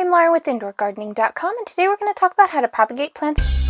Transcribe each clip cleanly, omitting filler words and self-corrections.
I'm Laura with IndoorGardening.com, and today we're going to talk about how to propagate plants.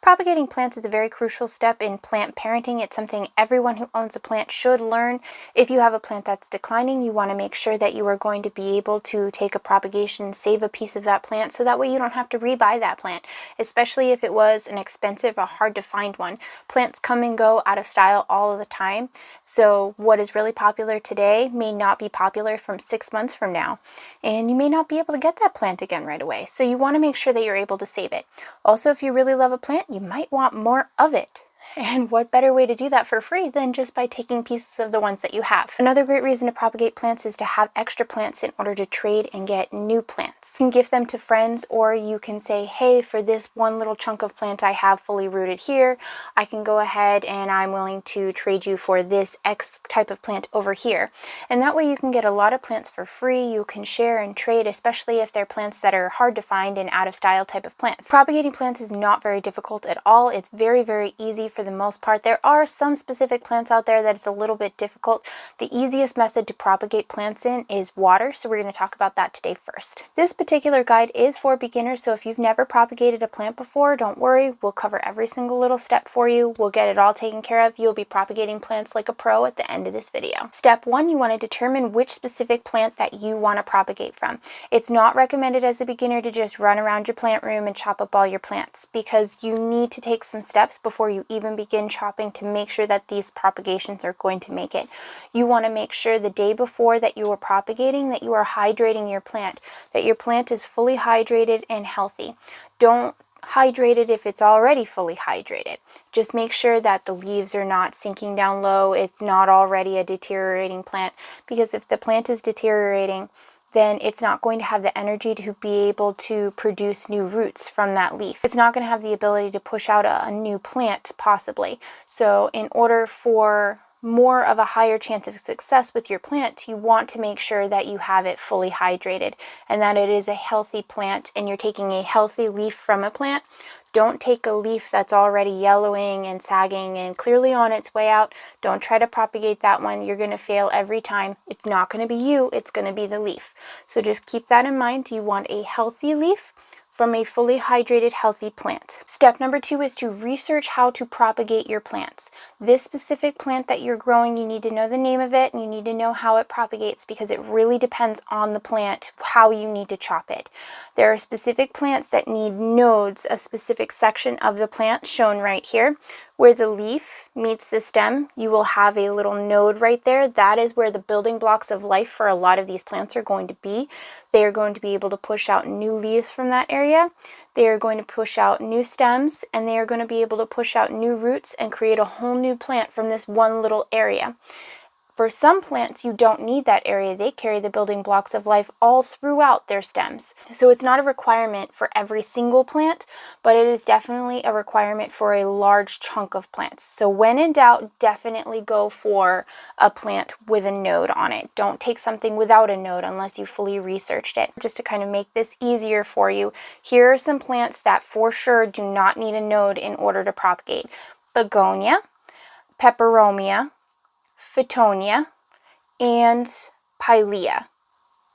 Propagating plants is a very crucial step in plant parenting. It's something everyone who owns a plant should learn. If you have a plant that's declining, you want to make sure that you are going to be able to take a propagation, save a piece of that plant, so that way you don't have to rebuy that plant, especially if it was an expensive or hard to find one. Plants come and go out of style all of the time, so what is really popular today may not be popular from 6 months from now, and you may not be able to get that plant again right away. So you want to make sure that you're able to save it. Also, if you really love a plant, you might want more of it. And what better way to do that for free than just by taking pieces of the ones that you have? Another great reason to propagate plants is to have extra plants in order to trade and get new plants. You can gift them to friends, or you can say, hey, for this one little chunk of plant I have fully rooted here, I can go ahead and I'm willing to trade you for this X type of plant over here. And that way you can get a lot of plants for free. You can share and trade, especially if they're plants that are hard to find and out of style type of plants. Propagating plants is not very difficult at all. It's very, very easy for the most part. There are some specific plants out there that it's a little bit difficult. The easiest method to propagate plants in is water, so we're going to talk about that today first. This particular guide is for beginners, so if you've never propagated a plant before, don't worry. We'll cover every single little step for you. We'll get it all taken care of. You'll be propagating plants like a pro at the end of this video. Step 1, you want to determine which specific plant that you want to propagate from. It's not recommended as a beginner to just run around your plant room and chop up all your plants, because you need to take some steps before you even begin chopping to make sure that these propagations are going to make it. You want to make sure the day before that you are propagating that you are hydrating your plant, that your plant is fully hydrated and healthy. Don't hydrate it if it's already fully hydrated. Just make sure that the leaves are not sinking down low, it's not already a deteriorating plant, because if the plant is deteriorating, then it's not going to have the energy to be able to produce new roots from that leaf. It's not going to have the ability to push out a new plant, possibly. So in order for more of a higher chance of success with your plant, you want to make sure that you have it fully hydrated and that it is a healthy plant and you're taking a healthy leaf from a plant. Don't take a leaf that's already yellowing and sagging and clearly on its way out. Don't try to propagate that one. You're going to fail every time. It's not going to be you, it's going to be the leaf. So just keep that in mind. You want a healthy leaf from a fully hydrated, healthy plant. Step number 2 is to research how to propagate your plants. This specific plant that you're growing, you need to know the name of it and you need to know how it propagates, because it really depends on the plant how you need to chop it. There are specific plants that need nodes, a specific section of the plant shown right here. Where the leaf meets the stem, you will have a little node right there. That is where the building blocks of life for a lot of these plants are going to be. They are going to be able to push out new leaves from that area. They are going to push out new stems, and they are going to be able to push out new roots and create a whole new plant from this one little area. For some plants, you don't need that area. They carry the building blocks of life all throughout their stems. So it's not a requirement for every single plant, but it is definitely a requirement for a large chunk of plants. So when in doubt, definitely go for a plant with a node on it. Don't take something without a node unless you fully researched it. Just to kind of make this easier for you, here are some plants that for sure do not need a node in order to propagate. Begonia, peperomia, Fittonia, and Pilea.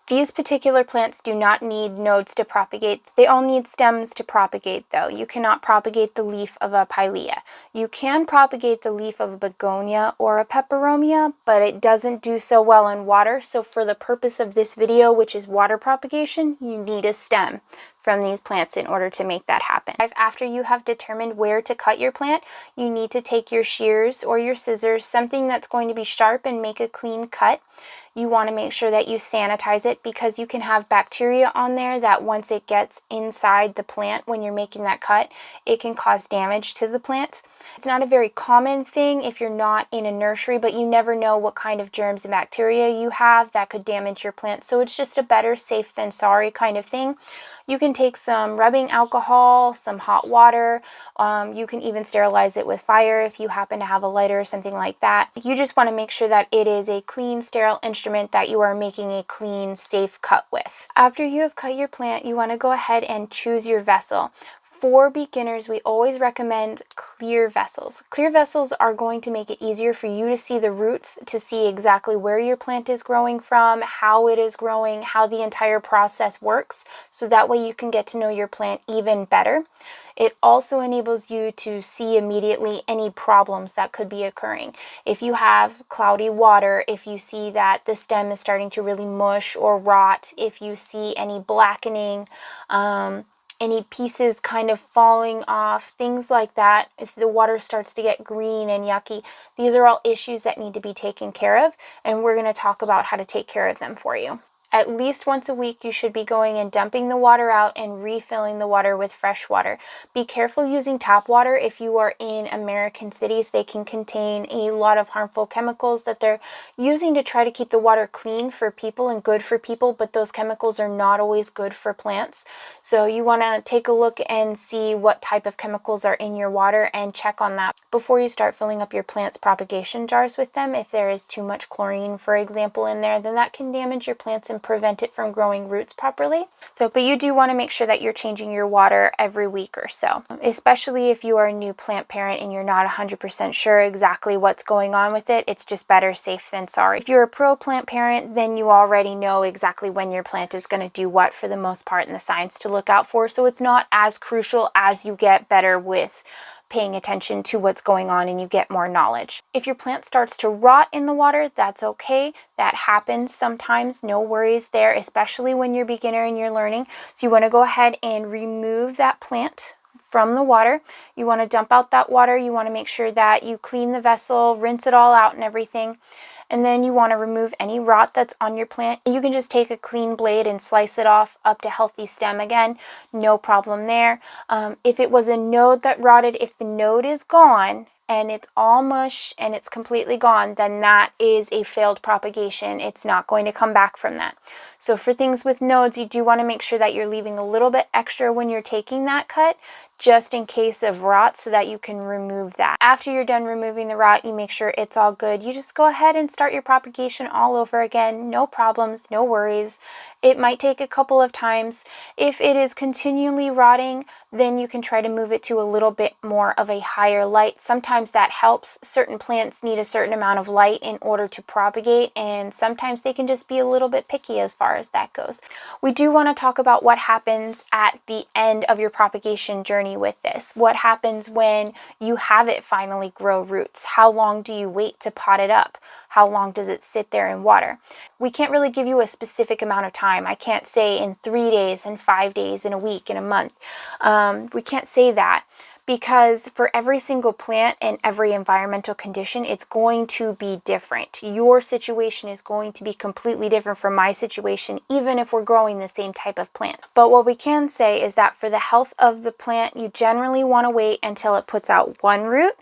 These particular plants do not need nodes to propagate. They all need stems to propagate though. You cannot propagate the leaf of a Pilea. You can propagate the leaf of a Begonia or a Peperomia, but it doesn't do so well in water. So for the purpose of this video, which is water propagation, you need a stem from these plants in order to make that happen. After you have determined where to cut your plant, you need to take your shears or your scissors, something that's going to be sharp, and make a clean cut. You want to make sure that you sanitize it, because you can have bacteria on there that once it gets inside the plant when you're making that cut, it can cause damage to the plant. It's not a very common thing if you're not in a nursery, but you never know what kind of germs and bacteria you have that could damage your plant. So it's just a better safe than sorry kind of thing. You can take some rubbing alcohol, some hot water. You can even sterilize it with fire if you happen to have a lighter or something like that. You just want to make sure that it is a clean, sterile instrument that you are making a clean, safe cut with. After you have cut your plant, you want to go ahead and choose your vessel. For beginners, we always recommend clear vessels. Clear vessels are going to make it easier for you to see the roots, to see exactly where your plant is growing from, how it is growing, how the entire process works, so that way you can get to know your plant even better. It also enables you to see immediately any problems that could be occurring. If you have cloudy water, if you see that the stem is starting to really mush or rot, if you see any blackening, any pieces kind of falling off, things like that, if the water starts to get green and yucky, these are all issues that need to be taken care of, and we're going to talk about how to take care of them for you. At least once a week, you should be going and dumping the water out and refilling the water with fresh water. Be careful using tap water. If you are in American cities, they can contain a lot of harmful chemicals that they're using to try to keep the water clean for people and good for people, but those chemicals are not always good for plants. So you want to take a look and see what type of chemicals are in your water and check on that before you start filling up your plant's propagation jars with them. If there is too much chlorine, for example, in there, then that can damage your plants and prevent it from growing roots properly. But you do want to make sure that you're changing your water every week or so, especially if you are a new plant parent and you're not 100% sure exactly what's going on with it. It's just better safe than sorry. If you're a pro plant parent, then you already know exactly when your plant is going to do what for the most part and the signs to look out for, so it's not as crucial as you get better with paying attention to what's going on and you get more knowledge. If your plant starts to rot in the water, that's okay. That happens sometimes, no worries there, especially when you're a beginner and you're learning. So you want to go ahead and remove that plant from the water. You want to dump out that water. You want to make sure that you clean the vessel, rinse it all out and everything. And then you want to remove any rot that's on your plant. You can just take a clean blade and slice it off up to healthy stem again. No problem there. If it was a node that rotted, if the node is gone and it's all mush and it's completely gone, then that is a failed propagation. It's not going to come back from that. So for things with nodes, you do want to make sure that you're leaving a little bit extra when you're taking that cut, just in case of rot, so that you can remove that. After you're done removing the rot, you make sure it's all good. You just go ahead and start your propagation all over again. No problems, no worries. It might take a couple of times. If it is continually rotting, then you can try to move it to a little bit more of a higher light. Sometimes that helps. Certain plants need a certain amount of light in order to propagate, and sometimes they can just be a little bit picky as far as that goes. We do want to talk about what happens at the end of your propagation journey with this. What happens when you have it finally grow roots? How long do you wait to pot it up? How long does it sit there in water? We can't really give you a specific amount of time. I can't say in 3 days, in 5 days, in a week, in a month. We can't say that, because for every single plant and every environmental condition, it's going to be different. Your situation is going to be completely different from my situation, even if we're growing the same type of plant. But what we can say is that for the health of the plant, you generally want to wait until it puts out one root,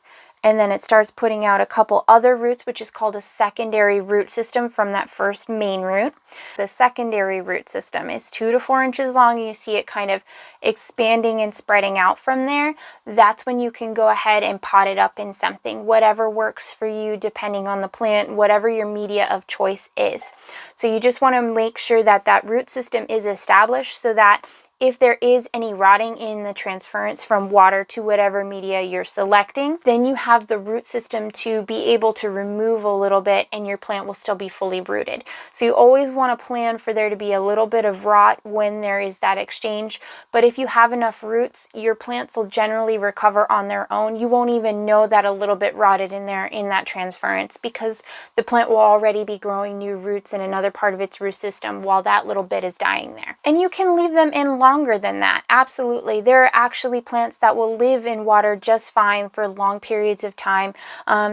and then it starts putting out a couple other roots, which is called a secondary root system from that first main root. The secondary root system is 2 to 4 inches long, and you see it kind of expanding and spreading out from there. That's when you can go ahead and pot it up in something, whatever works for you, depending on the plant, whatever your media of choice is. So you just want to make sure that that root system is established, so that if there is any rotting in the transference from water to whatever media you're selecting, then you have the root system to be able to remove a little bit and your plant will still be fully rooted. So you always want to plan for there to be a little bit of rot when there is that exchange. But if you have enough roots, your plants will generally recover on their own. You won't even know that a little bit rotted in there in that transference, because the plant will already be growing new roots in another part of its root system while that little bit is dying there. And you can leave them in longer than that. Absolutely. There are actually plants that will live in water just fine for long periods of time.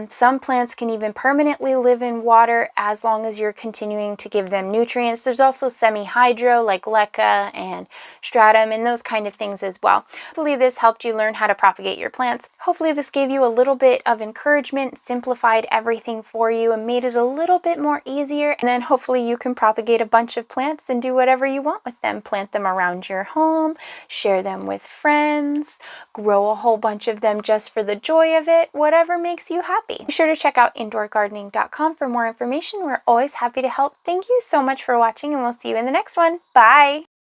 Some plants can even permanently live in water as long as you're continuing to give them nutrients. There's also semi-hydro like leca and stratum and those kind of things as well. Hopefully this helped you learn how to propagate your plants. Hopefully this gave you a little bit of encouragement, simplified everything for you, and made it a little bit more easier. And then hopefully you can propagate a bunch of plants and do whatever you want with them. Plant them around your your home, share them with friends, grow a whole bunch of them just for the joy of it, whatever makes you happy. Be sure to check out indoorgardening.com for more information. We're always happy to help. Thank you so much for watching, and we'll see you in the next one. Bye!